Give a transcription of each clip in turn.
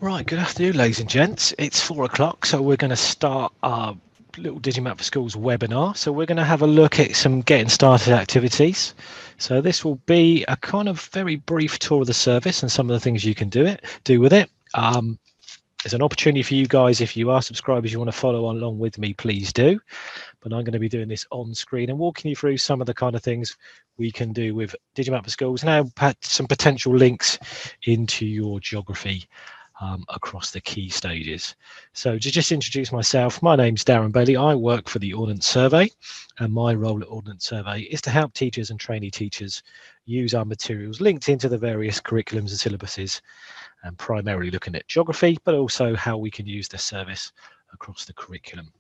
Right, good afternoon, ladies and gents. It's 4 o'clock, so we're going to start our little Digimap for Schools webinar. So we're going to have a look at some getting started activities. So this will be a kind of very brief tour of the service and some of the things you can do with it. There's an opportunity for you guys, if you are subscribers, you want to follow along with me, please do. But I'm going to be doing this on screen and walking you through some of the kind of things we can do with Digimap for Schools. Now, some potential links into your geography across the key stages. So to just introduce myself, my name's Darren Bailey. I work for the Ordnance Survey, and my role at Ordnance Survey is to help teachers and trainee teachers use our materials linked into the various curriculums and syllabuses, and primarily looking at geography, but also how we can use the service across the curriculum.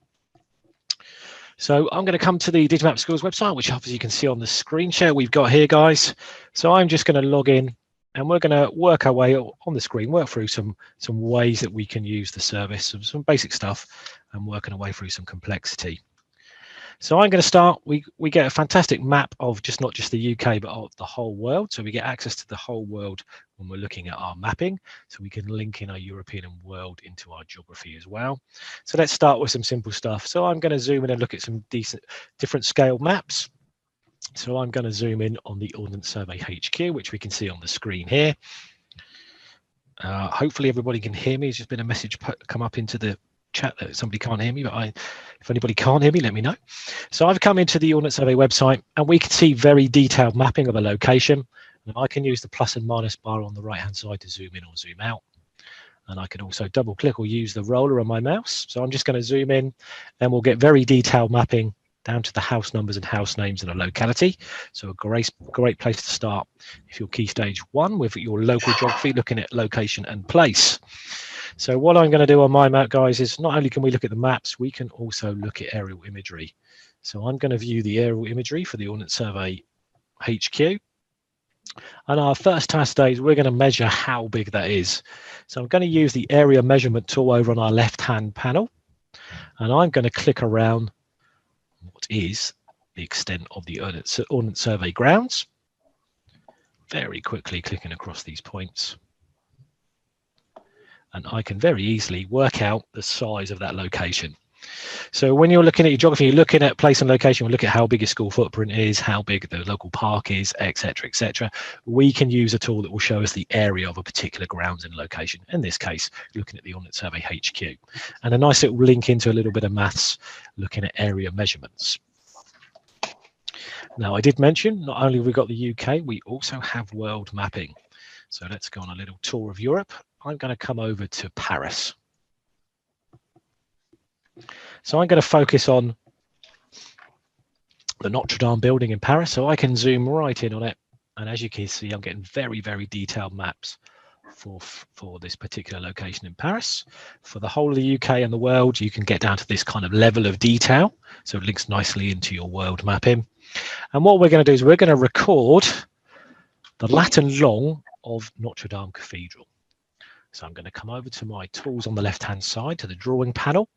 So I'm going to come to the Digimap Schools website, which obviously you can see on the screen share we've got here, guys. So I'm just going to log in, and we're going to work our way on the screen, work through some ways that we can use the service, some basic stuff, and working our way through some complexity. So I'm going to start. We get a fantastic map of not just the UK, but of the whole world. So we get access to the whole world when we're looking at our mapping. So we can link in our European world into our geography as well. So let's start with some simple stuff. So I'm going to zoom in and look at some different scale maps. So I'm going to zoom in on the Ordnance Survey HQ, which we can see on the screen here. Hopefully everybody can hear me. There's just been a message come up into the chat that somebody can't hear me, but if anybody can't hear me, let me know. So I've come into the Ordnance Survey website, and we can see very detailed mapping of a location. And I can use the plus and minus bar on the right hand side to zoom in or zoom out. And I can also double click or use the roller on my mouse. So I'm just going to zoom in, and we'll get very detailed mapping down to the house numbers and house names in a locality. So a great place to start if you're key stage 1 with your local geography, looking at location and place. So what I'm going to do on my map, guys, is not only can we look at the maps, we can also look at aerial imagery. So I'm going to view the aerial imagery for the Ordnance Survey HQ. And our first task today is we're going to measure how big that is. So I'm going to use the area measurement tool over on our left-hand panel. And I'm going to click around what is the extent of the Ordnance Survey grounds. Very quickly clicking across these points. And I can very easily work out the size of that location. So when you're looking at your geography, you're looking at place and location, we'll look at how big your school footprint is, how big the local park is, etc., etc. We can use a tool that will show us the area of a particular grounds and location. In this case, looking at the Ordnance Survey HQ. And a nice little link into a little bit of maths, looking at area measurements. Now, I did mention, not only have we got the UK, we also have world mapping. So let's go on a little tour of Europe. I'm going to come over to Paris. So I'm going to focus on the Notre Dame building in Paris, so I can zoom right in on it. And as you can see, I'm getting very, very detailed maps for this particular location in Paris. For the whole of the UK and the world, you can get down to this kind of level of detail. So it links nicely into your world mapping. And what we're going to do is we're going to record the lat and long of Notre Dame Cathedral. So I'm going to come over to my tools on the left-hand side to the drawing panel.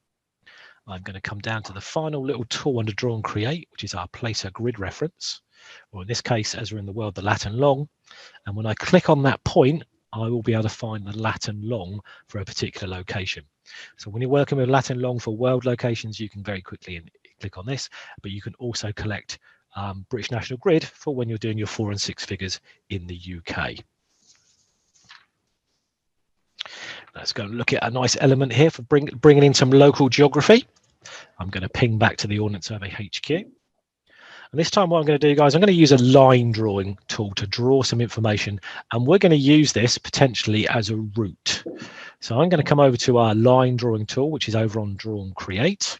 I'm going to come down to the final little tool under Draw and Create, which is our Place a Grid reference, or in this case, as we're in the world, the lat and long. And when I click on that point, I will be able to find the lat and long for a particular location. So when you're working with lat and long for world locations, you can very quickly click on this, but you can also collect British National Grid for when you're doing your 4 and 6 figures in the UK. Let's go and look at a nice element here for bringing in some local geography. I'm going to ping back to the Ordnance Survey HQ. And this time what I'm going to do, guys, I'm going to use a line drawing tool to draw some information. And we're going to use this potentially as a route. So I'm going to come over to our line drawing tool, which is over on Draw and Create.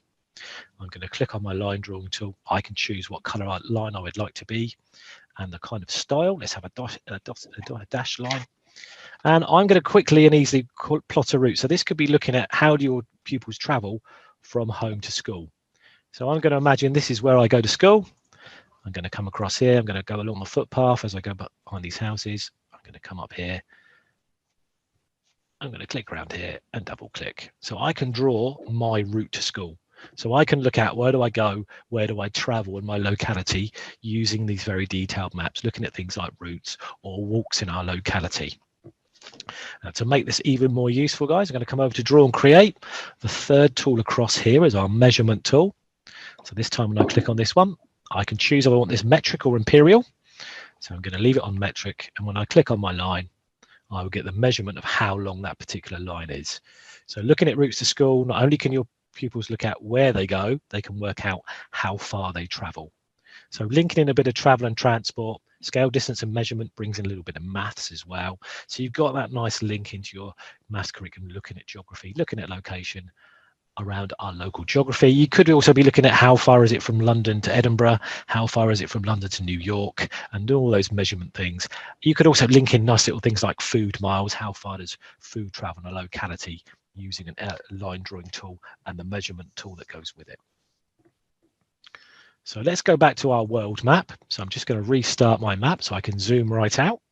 I'm going to click on my line drawing tool. I can choose what color line I would like to be and the kind of style. Let's have a dash line. And I'm going to quickly and easily plot a route. So this could be looking at how do your pupils travel from home to school. So I'm going to imagine this is where I go to school. I'm going to come across here. I'm going to go along the footpath as I go behind these houses. I'm going to come up here. I'm going to click around here and double click. So I can draw my route to school. So I can look at where do I go, where do I travel in my locality using these very detailed maps, looking at things like routes or walks in our locality. Now, to make this even more useful, guys, I'm going to come over to Draw and Create. The third tool across here is our measurement tool. So this time when I click on this one, I can choose if I want this metric or imperial. So I'm going to leave it on metric, and when I click on my line, I will get the measurement of how long that particular line is. So looking at routes to school, not only can your pupils look at where they go, they can work out how far they travel. So linking in a bit of travel and transport, scale, distance and measurement brings in a little bit of maths as well. So you've got that nice link into your maths curriculum, looking at geography, looking at location around our local geography. You could also be looking at how far is it from London to Edinburgh, how far is it from London to New York, and all those measurement things. You could also link in nice little things like food miles, how far does food travel in a locality, using a line drawing tool and the measurement tool that goes with it. So let's go back to our world map. So I'm just going to restart my map so I can zoom right out.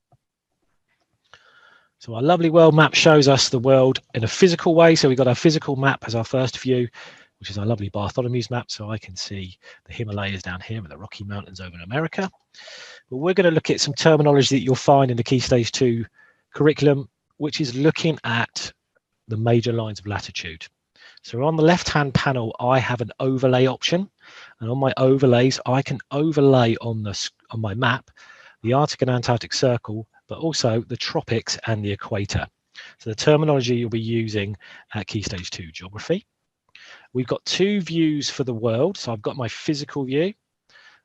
So our lovely world map shows us the world in a physical way. So we've got our physical map as our first view, which is our lovely Bartholomew's map. So I can see the Himalayas down here and the Rocky Mountains over in America. But we're going to look at some terminology that you'll find in the Key Stage 2 curriculum, which is looking at the major lines of latitude. So on the left-hand panel, I have an overlay option. And on my overlays, I can overlay on my map the Arctic and Antarctic Circle, but also the tropics and the equator. So the terminology you'll be using at Key Stage 2 Geography. We've got two views for the world. So I've got my physical view,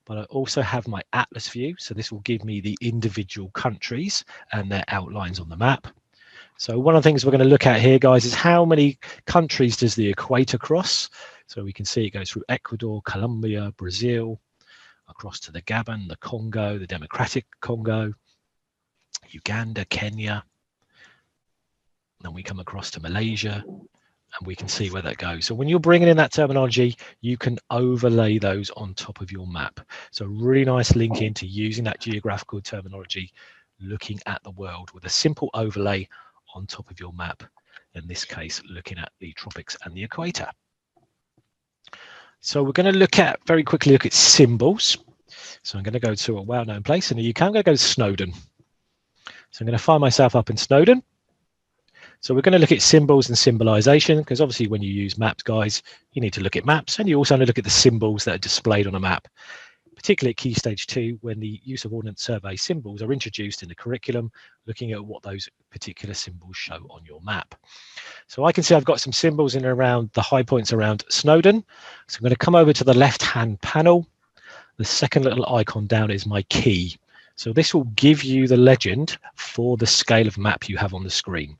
but I also have my atlas view. So this will give me the individual countries and their outlines on the map. So one of the things we're going to look at here, guys, is how many countries does the equator cross? So we can see it goes through Ecuador, Colombia, Brazil, across to the Gabon, the Congo, the Democratic Congo, Uganda, Kenya. Then we come across to Malaysia, and we can see where that goes. So when you're bringing in that terminology, you can overlay those on top of your map. So really nice link into using that geographical terminology, looking at the world with a simple overlay on top of your map. In this case, looking at the tropics and the equator. So we're going to very quickly look at symbols. So I'm going to go to a well-known place in the UK. I'm going to go to Snowdon. So I'm going to find myself up in Snowdon. So we're going to look at symbols and symbolization, because obviously when you use maps, guys, you need to look at maps, and you also need to look at the symbols that are displayed on a map, particularly at Key Stage 2, when the use of Ordnance Survey symbols are introduced in the curriculum, looking at what those particular symbols show on your map. So I can see I've got some symbols in and around the high points around Snowdon. So I'm going to come over to the left-hand panel. The second little icon down is my key. So this will give you the legend for the scale of map you have on the screen.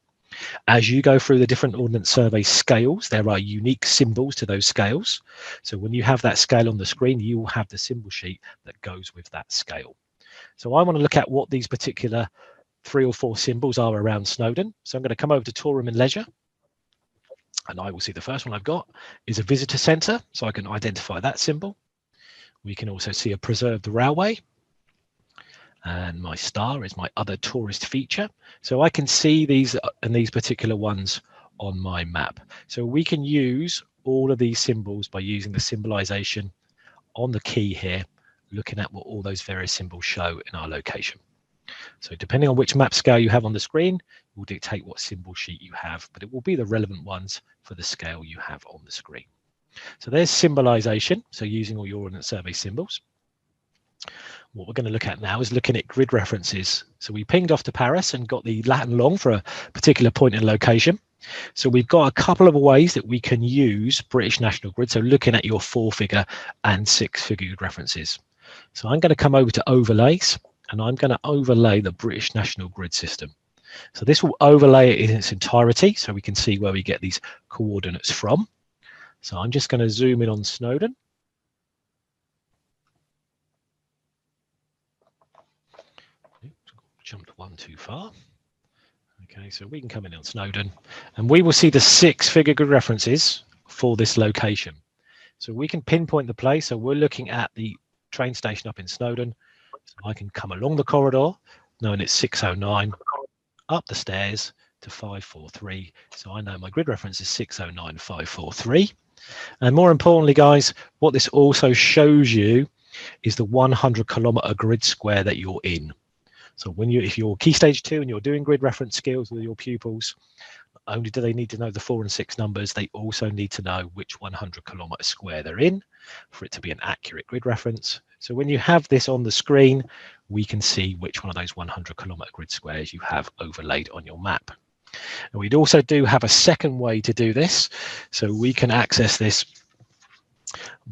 As you go through the different Ordnance Survey scales, there are unique symbols to those scales. So when you have that scale on the screen, you will have the symbol sheet that goes with that scale. So I want to look at what these particular 3 or 4 symbols are around Snowdon. So I'm going to come over to Tourism and Leisure, and I will see the first one I've got is a visitor centre. So I can identify that symbol. We can also see a preserved railway. And my star is my other tourist feature. So I can see these and these particular ones on my map. So we can use all of these symbols by using the symbolization on the key here, looking at what all those various symbols show in our location. So depending on which map scale you have on the screen, will dictate what symbol sheet you have, but it will be the relevant ones for the scale you have on the screen. So there's symbolization, so using all your Ordnance Survey symbols. What we're going to look at now is looking at grid references. So we pinged off to Paris and got the lat and long for a particular point in location. So we've got a couple of ways that we can use British National Grid. So looking at your 4-figure and 6-figure grid references. So I'm going to come over to overlays, and I'm going to overlay the British National Grid system. So this will overlay it in its entirety, so we can see where we get these coordinates from. So I'm just going to zoom in on Snowdon. Jumped one too far. Okay, so we can come in on Snowdon, and we will see the 6-figure grid references for this location. So we can pinpoint the place. So we're looking at the train station up in Snowdon. So I can come along the corridor, knowing it's 609, up the stairs to 543. So I know my grid reference is 609 543. And more importantly, guys, what this also shows you is the 100-kilometer grid square that you're in. So if you're Key Stage 2 and you're doing grid reference skills with your pupils, not only do they need to know the 4 and 6 numbers, they also need to know which 100 kilometre square they're in for it to be an accurate grid reference. So when you have this on the screen, we can see which one of those 100 kilometre grid squares you have overlaid on your map. And we'd also do have a second way to do this. So we can access this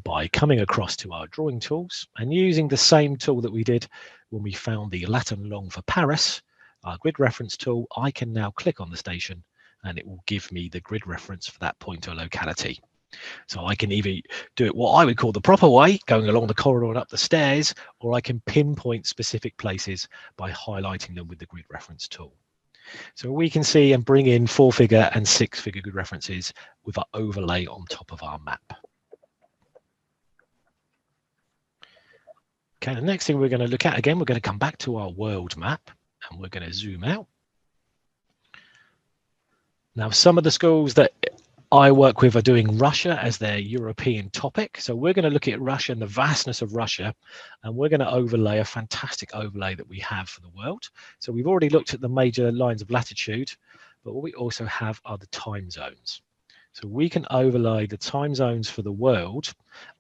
by coming across to our drawing tools and using the same tool that we did when we found the Latin long for Paris, our grid reference tool. I can now click on the station and it will give me the grid reference for that point or locality. So I can either do it what I would call the proper way, going along the corridor and up the stairs, or I can pinpoint specific places by highlighting them with the grid reference tool. So we can see and bring in 4-figure and 6-figure grid references with our overlay on top of our map. Okay, the next thing we're going to look at, again, we're going to come back to our world map and we're going to zoom out. Now, some of the schools that I work with are doing Russia as their European topic. So we're going to look at Russia and the vastness of Russia, and we're going to overlay a fantastic overlay that we have for the world. So we've already looked at the major lines of latitude, but what we also have are the time zones. So we can overlay the time zones for the world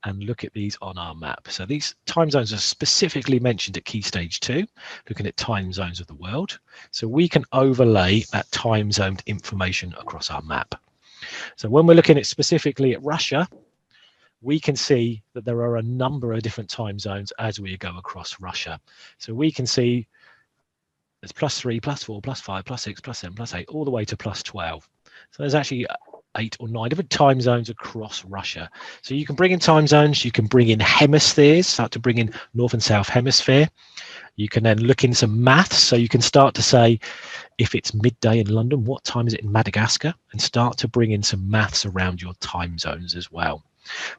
and look at these on our map. So these time zones are specifically mentioned at Key Stage 2, looking at time zones of the world. So we can overlay that time zoned information across our map. So when we're looking at specifically at Russia, we can see that there are a number of different time zones as we go across Russia. So we can see there's +3, +4, +5, +6, +7, +8, all the way to +12. So there's actually 8 or 9 different time zones across Russia. So you can bring in time zones, you can bring in hemispheres, start to bring in North and South Hemisphere. You can then look in some maths, so you can start to say, if it's midday in London, what time is it in Madagascar? And start to bring in some maths around your time zones as well.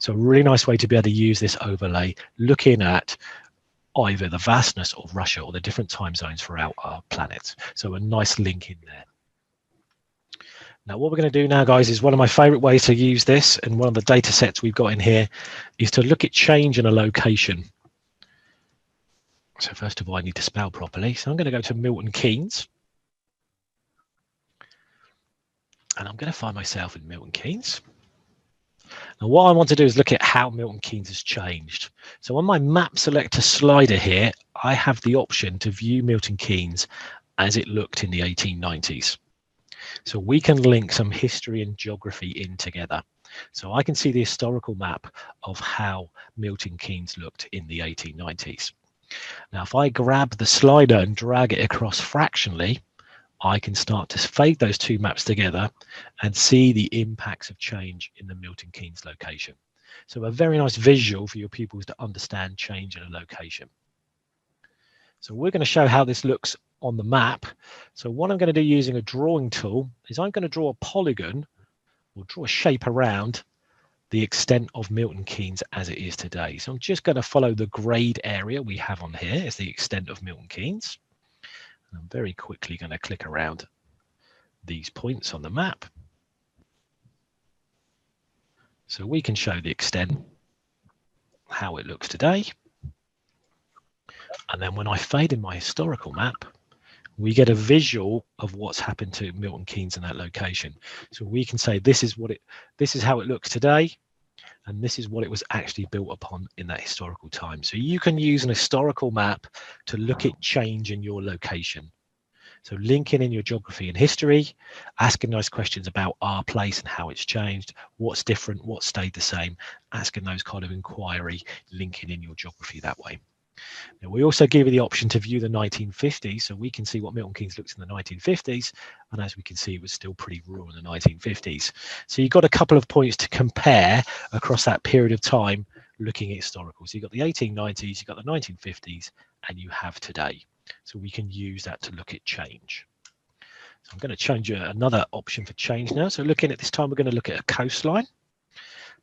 So a really nice way to be able to use this overlay, looking at either the vastness of Russia or the different time zones throughout our planet. So a nice link in there. Now, what we're going to do now, guys, is one of my favorite ways to use this, and one of the data sets we've got in here, is to look at change in a location. So first of all, I need to spell properly. So I'm going to go to Milton Keynes. And I'm going to find myself in Milton Keynes. Now, what I want to do is look at how Milton Keynes has changed. So on my map selector slider here, I have the option to view Milton Keynes as it looked in the 1890s. So we can link some history and geography in together. So I can see the historical map of how Milton Keynes looked in the 1890s. Now, if I grab the slider and drag it across fractionally, I can start to fade those two maps together and see the impacts of change in the Milton Keynes location. So a very nice visual for your pupils to understand change in a location. So we're going to show how this looks on the map. So what I'm going to do using a drawing tool is I'm going to draw a polygon or draw a shape around the extent of Milton Keynes as it is today. So I'm just going to follow the grayed area we have on here as the extent of Milton Keynes. And I'm very quickly going to click around these points on the map. So we can show the extent, how it looks today. And then when I fade in my historical map, we get a visual of what's happened to Milton Keynes in that location. So we can say this is how it looks today, and this is what it was actually built upon in that historical time. So you can use an historical map to look at change in your location. So linking in your geography and history, asking nice questions about our place and how it's changed, what's different, what stayed the same, asking those kind of inquiry, linking in your geography that way. Now, we also give you the option to view the 1950s, so we can see what Milton Keynes looks in the 1950s, and as we can see, it was still pretty rural in the 1950s. So you've got a couple of points to compare across that period of time looking at historical. So you've got the 1890s, you've got the 1950s, and you have today. So we can use that to look at change. So I'm going to change another option for change now. So looking at this time, we're going to look at a coastline.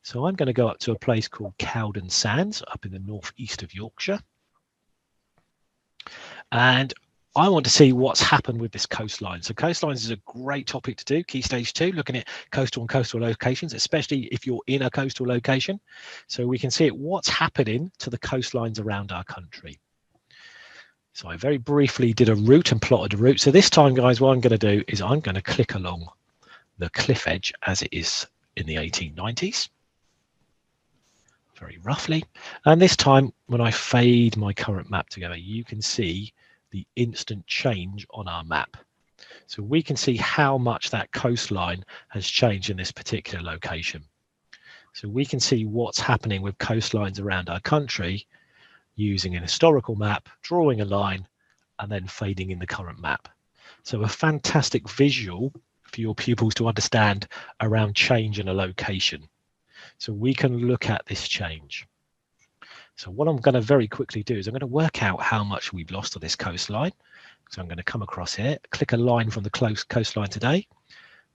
So I'm going to go up to a place called Cowden Sands up in the northeast of Yorkshire. And I want to see what's happened with this coastline. So coastlines is a great topic to do, Key Stage 2, looking at coastal and coastal locations, especially if you're in a coastal location. So we can see what's happening to the coastlines around our country. So I very briefly did a route and plotted a route. So this time, guys, what I'm going to do is I'm going to click along the cliff edge as it is in the 1890s, very roughly. And this time, when I fade my current map together, you can see the instant change on our map. So we can see how much that coastline has changed in this particular location. So we can see what's happening with coastlines around our country using an historical map, drawing a line, and then fading in the current map. So a fantastic visual for your pupils to understand around change in a location. So we can look at this change. So what I'm going to very quickly do is I'm going to work out how much we've lost on this coastline. So I'm going to come across here, click a line from the coastline today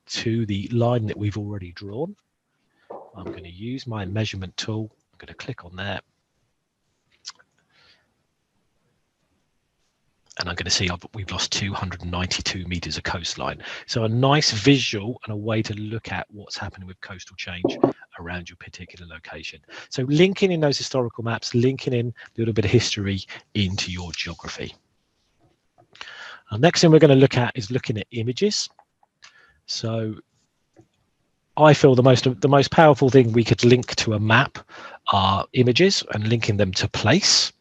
to the line that we've already drawn. I'm going to use my measurement tool. I'm going to click on there. And I'm going to see we've lost 292 meters of coastline. So a nice visual and a way to look at what's happening with coastal change around your particular location. So linking in those historical maps, linking in a little bit of history into your geography. The next thing we're going to look at is looking at images. So I feel the most powerful thing we could link to a map are images and linking them to place.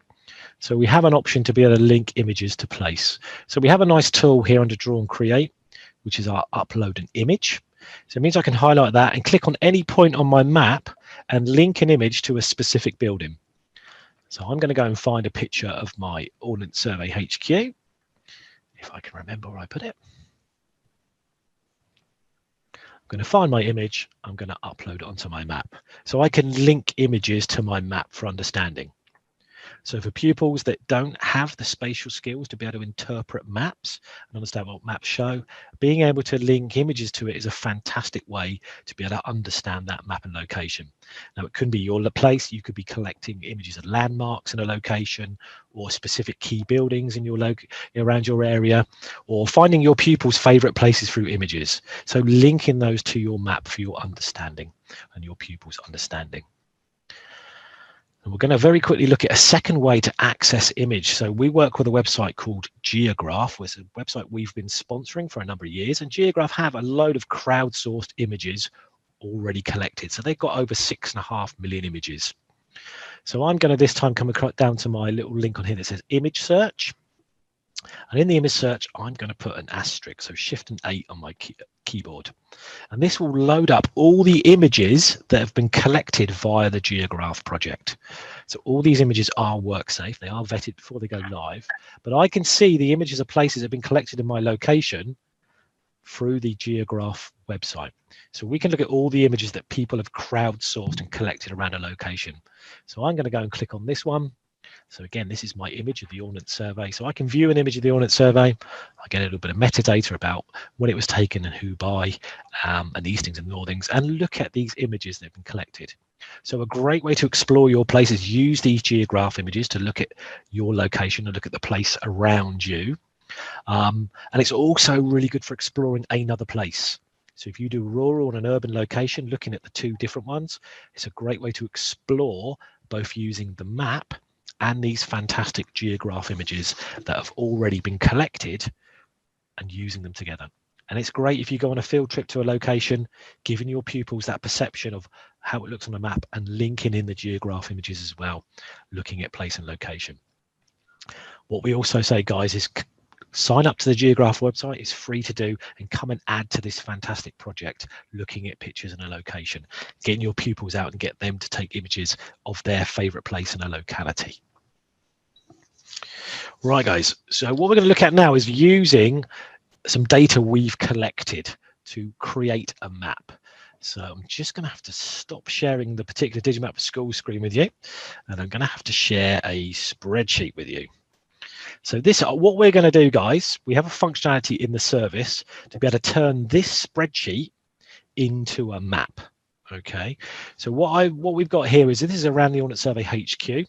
So we have an option to be able to link images to place. So we have a nice tool here under Draw and Create, which is our upload an image. So it means I can highlight that and click on any point on my map and link an image to a specific building. So I'm going to go and find a picture of my Ordnance Survey HQ, if I can remember where I put it. I'm going to find my image. I'm going to upload it onto my map. So I can link images to my map for understanding. So for pupils that don't have the spatial skills to be able to interpret maps and understand what maps show, being able to link images to it is a fantastic way to be able to understand that map and location. Now, it could be your place. You could be collecting images of landmarks in a location or specific key buildings in your around your area, or finding your pupils' favorite places through images. So linking those to your map for your understanding and your pupils' understanding. And we're going to very quickly look at a second way to access image. So we work with a website called Geograph, which is a website we've been sponsoring for a number of years. And Geograph have a load of crowdsourced images already collected. So they've got over 6.5 million images. So I'm going to this time come down to my little link on here that says image search. And in the image search, I'm going to put an asterisk, so Shift and 8 on my keyboard. And this will load up all the images that have been collected via the Geograph project. So all these images are work safe. They are vetted before they go live. But I can see the images of places that have been collected in my location through the Geograph website. So we can look at all the images that people have crowdsourced and collected around a location. So I'm going to go and click on this one. So again, this is my image of the Ordnance Survey. So I can view an image of the Ordnance Survey. I get a little bit of metadata about when it was taken and who by, and the eastings and northings, and look at these images that have been collected. So a great way to explore your place is use these Geograph images to look at your location and look at the place around you. And it's also really good for exploring another place. So if you do rural and an urban location, looking at the two different ones, it's a great way to explore both using the map and these fantastic Geograph images that have already been collected and using them together. And it's great if you go on a field trip to a location, giving your pupils that perception of how it looks on a map and linking in the Geograph images as well, looking at place and location. What we also say, guys, is sign up to the Geograph website. It's free to do, and come and add to this fantastic project, looking at pictures in a location, getting your pupils out and get them to take images of their favorite place in a locality. Right, guys, so what we're going to look at now is using some data we've collected to create a map. So I'm just going to have to stop sharing the particular Digimap for Schools screen with you, and I'm going to have to share a spreadsheet with you. So this, what we're going to do, guys, we have a functionality in the service to be able to turn this spreadsheet into a map. Okay, so what we've got here is, this is around the Ordnance Survey HQ.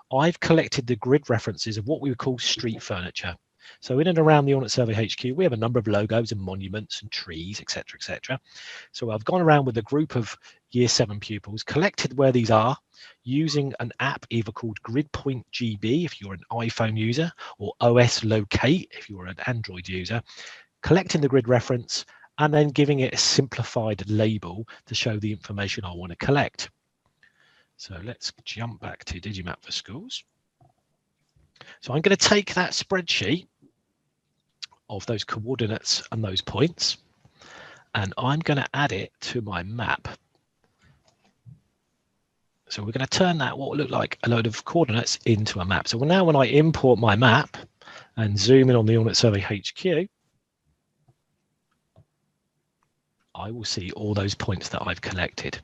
I've collected the grid references of what we would call street furniture. So in and around the Ordnance Survey HQ, we have a number of logos and monuments and trees, etc., etc. So I've gone around with a group of Year 7 pupils, collected where these are using an app either called GridPoint GB if you're an iPhone user, or OS Locate if you're an Android user, collecting the grid reference and then giving it a simplified label to show the information I want to collect. So let's jump back to Digimap for Schools. So I'm going to take that spreadsheet of those coordinates and those points, and I'm going to add it to my map. So we're going to turn that, what will look like a load of coordinates, into a map. So now when I import my map and zoom in on the Ordnance Survey HQ, I will see all those points that I've collected.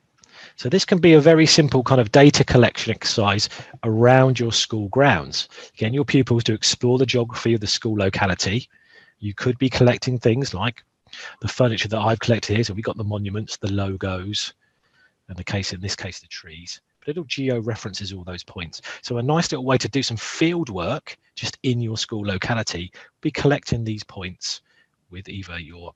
So this can be a very simple kind of data collection exercise around your school grounds. Again, your pupils to explore the geography of the school locality. You could be collecting things like the furniture that I've collected here. So we've got the monuments, the logos, and in this case, the trees. But it'll geo-references all those points. So a nice little way to do some field work just in your school locality, be collecting these points with either your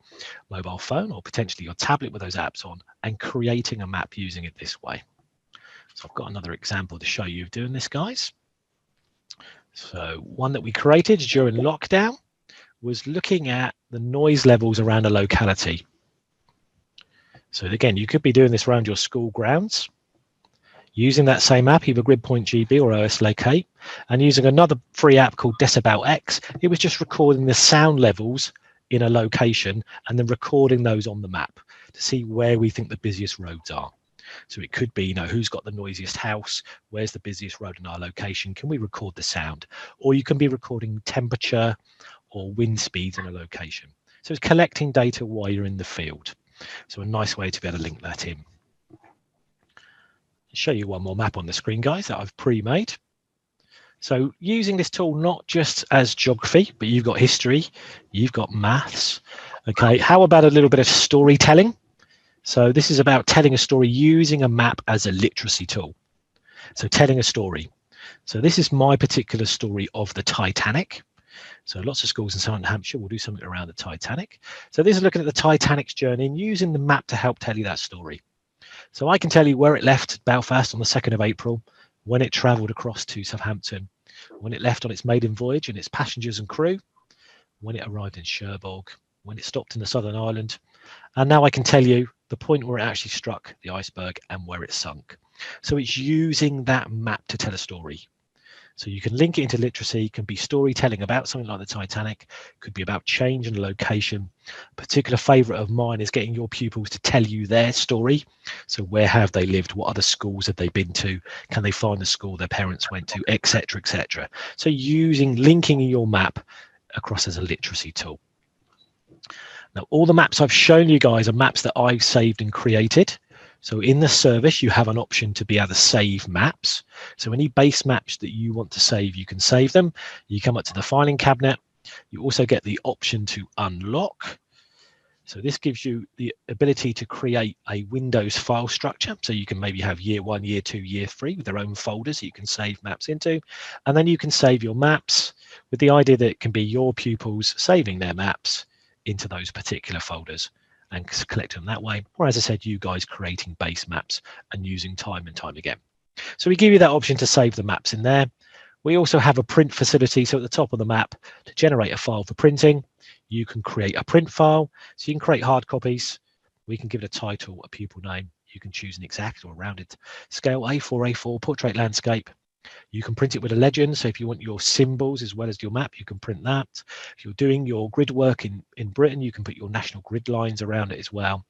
mobile phone or potentially your tablet with those apps on, and creating a map using it this way. So I've got another example to show you of doing this, guys. So one that we created during lockdown was looking at the noise levels around a locality. So again, you could be doing this around your school grounds, using that same app, either GridPoint GB or OS Locate, and using another free app called Decibel X. It was just recording the sound levels in a location and then recording those on the map to see where we think the busiest roads are. So it could be, you know, who's got the noisiest house, where's the busiest road in our location, can we record the sound? Or you can be recording temperature or wind speeds in a location. So it's collecting data while you're in the field. So a nice way to be able to link that in. I'll show you one more map on the screen, guys, that I've pre-made. So using this tool not just as geography, but you've got history, you've got maths. Okay, how about a little bit of storytelling? So this is about telling a story using a map as a literacy tool. So telling a story. So this is my particular story of the Titanic. So lots of schools in Southern Hampshire will do something around the Titanic. So this is looking at the Titanic's journey and using the map to help tell you that story. So I can tell you where it left Belfast on the 2nd of April, when it travelled across to Southampton, when it left on its maiden voyage and its passengers and crew, when it arrived in Cherbourg, when it stopped in the Southern Island, and now I can tell you the point where it actually struck the iceberg and where it sunk. So it's using that map to tell a story. So you can link it into literacy. It can be storytelling about something like the Titanic, could be about change in a location. A particular favourite of mine is getting your pupils to tell you their story. So where have they lived? What other schools have they been to? Can they find the school their parents went to, etc., etc. So linking your map across as a literacy tool. Now, all the maps I've shown you guys are maps that I've saved and created. So in the service, you have an option to be able to save maps. So any base maps that you want to save, you can save them. You come up to the filing cabinet. You also get the option to unlock. So this gives you the ability to create a Windows file structure. So you can maybe have year 1, year 2, year 3 with their own folders that you can save maps into. And then you can save your maps with the idea that it can be your pupils saving their maps into those particular folders and collect them that way, or as I said, you guys creating base maps and using time and time again. So we give you that option to save the maps in there. We also have a print facility, so at the top of the map, to generate a file for printing, you can create a print file, so you can create hard copies. We can give it a title, a pupil name. You can choose an exact or rounded scale, A4, A4, portrait landscape. You can print it with a legend, so if you want your symbols as well as your map, you can print that. If you're doing your grid work in Britain, you can put your national grid lines around it as well.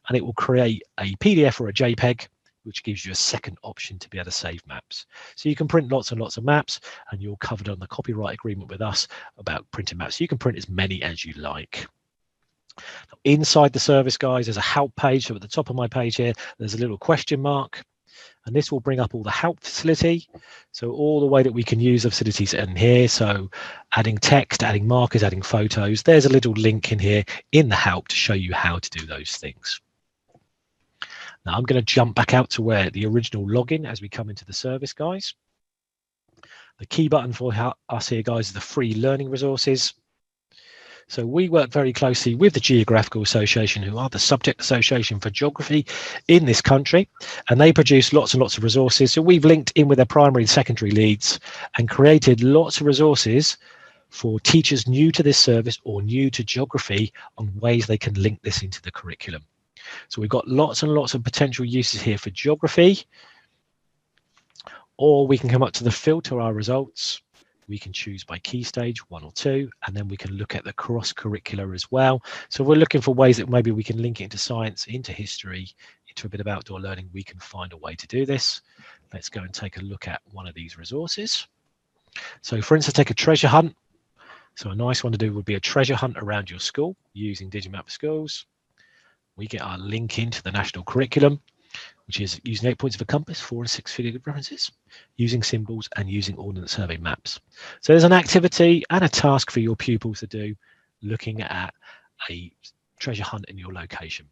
And it will create a PDF or a JPEG, which gives you a second option to be able to save maps. So you can print lots and lots of maps, and you're covered on the copyright agreement with us about printing maps. You can print as many as you like. Now, inside the service, guys, there's a help page. So at the top of my page here, there's a little question mark. And this will bring up all the help facility. So all the way that we can use the facilities in here. So adding text, adding markers, adding photos. There's a little link in here in the help to show you how to do those things. Now I'm going to jump back out to where the original login as we come into the service, guys. The key button for us here, guys, is the free learning resources. So we work very closely with the Geographical Association, who are the subject association for geography in this country, and they produce lots and lots of resources. So we've linked in with their primary and secondary leads and created lots of resources for teachers new to this service or new to geography on ways they can link this into the curriculum. So we've got lots and lots of potential uses here for geography, or we can come up to the filter our results. We can choose by key stage 1 or 2, and then we can look at the cross curricular as well. So we're looking for ways that maybe we can link it into science, into history, into a bit of outdoor learning. We can find a way to do this. Let's go and take a look at one of these resources. So for instance, take a treasure hunt. So a nice one to do would be a treasure hunt around your school using Digimap for Schools. We get our link into the national curriculum, which is using 8 points of a compass, 4 and 6 figure references, using symbols and using Ordnance Survey maps. So there's an activity and a task for your pupils to do looking at a treasure hunt in your location.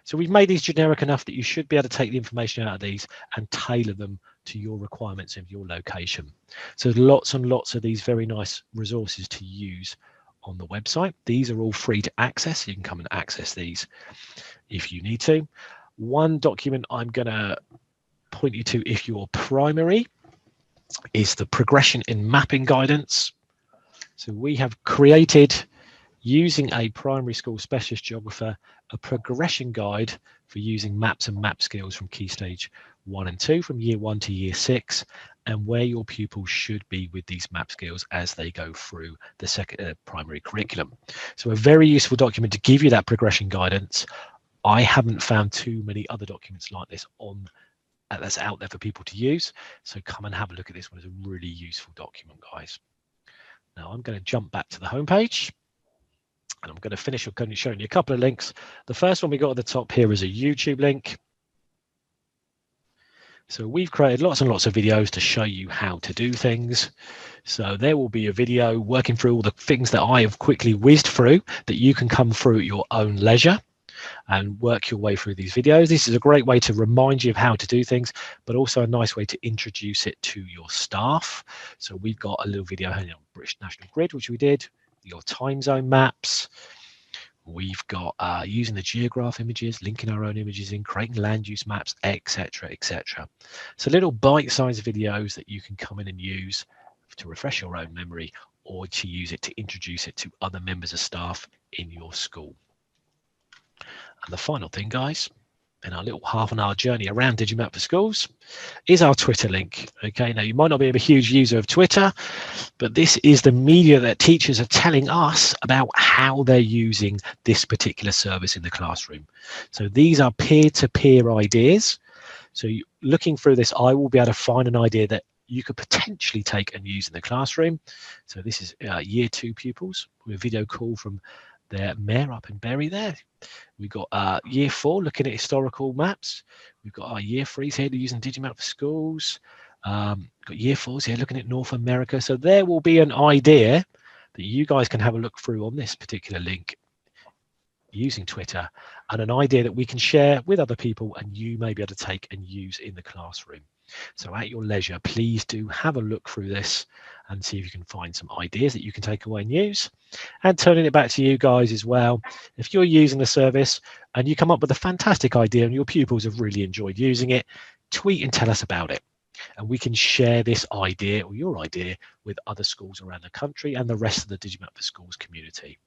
So we've made these generic enough that you should be able to take the information out of these and tailor them to your requirements of your location. So there's lots and lots of these very nice resources to use on the website. These are all free to access. You can come and access these if you need to. One document I'm going to point you to if you're primary is the progression in mapping guidance. So we have created, using a primary school specialist geographer, a progression guide for using maps and map skills from key stage 1 and 2, from year 1 to year 6, and where your pupils should be with these map skills as they go through the second primary curriculum. So a very useful document to give you that progression guidance. I haven't found too many other documents like this on that's out there for people to use. So come and have a look at this one. It's a really useful document, guys. Now I'm going to jump back to the homepage, and I'm going to finish showing you a couple of links. The first one we got at the top here is a YouTube link. So we've created lots and lots of videos to show you how to do things. So there will be a video working through all the things that I have quickly whizzed through that you can come through at your own leisure and work your way through these videos. This is a great way to remind you of how to do things, but also a nice way to introduce it to your staff. So we've got a little video on British National Grid, which we did, your time zone maps. We've got using the Geograph images, linking our own images in, creating land use maps, etc., etc. So little bite-sized videos that you can come in and use to refresh your own memory, or to use it to introduce it to other members of staff in your school. And the final thing, guys, in our little half-an-hour journey around Digimap for Schools is our Twitter link. Okay, now you might not be a huge user of Twitter, but this is the media that teachers are telling us about how they're using this particular service in the classroom. So these are peer-to-peer ideas. So looking through this, I will be able to find an idea that you could potentially take and use in the classroom. So this is year 2 pupils with a video call from their mayor up in Bury there. We've got year 4 looking at historical maps. We've got our year 3s here using Digimap for Schools. Got year 4s here looking at North America. So there will be an idea that you guys can have a look through on this particular link using Twitter, and an idea that we can share with other people and you may be able to take and use in the classroom. So at your leisure, please do have a look through this and see if you can find some ideas that you can take away and use. And turning it back to you guys as well, if you're using the service and you come up with a fantastic idea and your pupils have really enjoyed using it, tweet and tell us about it. And we can share this idea or your idea with other schools around the country and the rest of the Digimap for Schools community.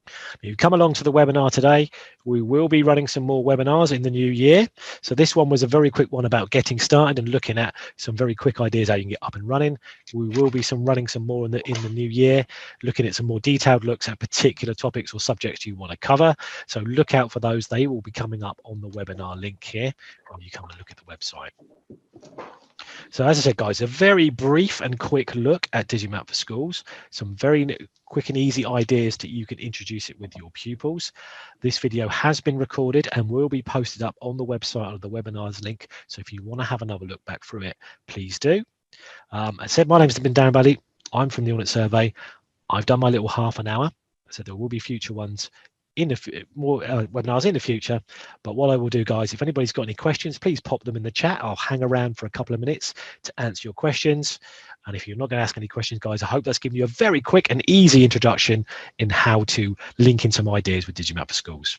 If you come along to the webinar today, we will be running some more webinars in the new year. So this one was a very quick one about getting started and looking at some very quick ideas how you can get up and running. We will be running some more in the new year, looking at some more detailed looks at particular topics or subjects you want to cover. So look out for those. They will be coming up on the webinar link here when you come and look at the website. So as I said, guys, a very brief and quick look at Digimap for Schools, some very quick and easy ideas that you can introduce it with your pupils. This video has been recorded and will be posted up on the website or the webinars link. So if you want to have another look back through it, please do. As I said, my name's been Darren Bailey. I'm from the Ordnance Survey. I've done my little half an hour. So there will be future ones more webinars in the future. But what I will do, guys, if anybody's got any questions, please pop them in the chat. I'll hang around for a couple of minutes to answer your questions. And if you're not going to ask any questions, guys, I hope that's given you a very quick and easy introduction in how to link in some ideas with Digimap for Schools.